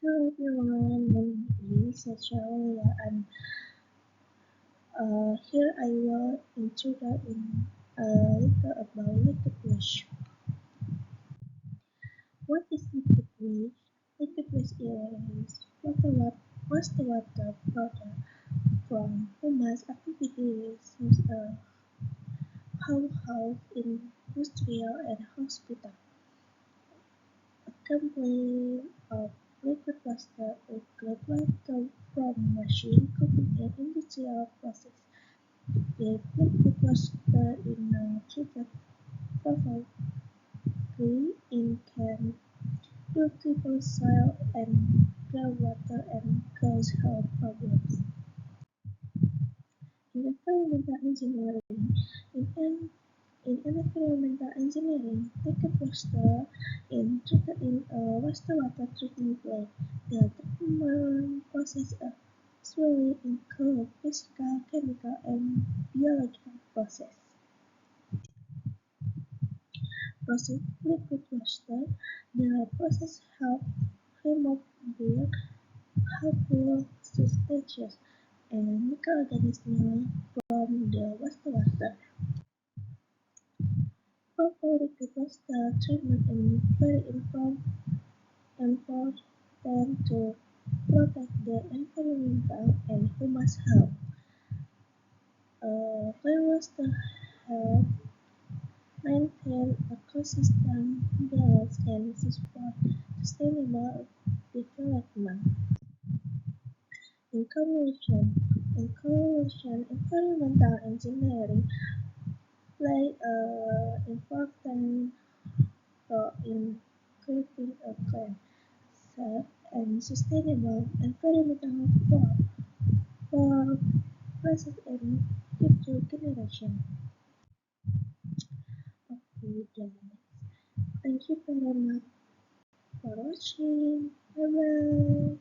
Hello everyone, my name is Sacharia and here I will introduce a little about liquid waste. What is liquid waste? Liquid waste is wastewater product from human activities such as household, industrial and hospital. A complaint of liquid waste includes water from machine, cooking and industrial processes. If liquid water in a treated properly, it can purify soil and groundwater and cause health problems. In environmental engineering, in, en- in environmental engineering, liquid water is treated in a wastewater treatment plant. The treatment process usually includes physical, chemical, and biological processes. Process liquid water. The process helps remove bulk, harmful substances, and microorganisms from the wastewater. Proper liquid water treatment is very important to protect the environmental and human health. Clean water helps maintain ecosystem balance and support sustainable development. In conclusion, environmental engineering play an important role in creating a clean, safe, and sustainable environment for present and future generations. Okay, then. Thank you very much for watching. Bye bye.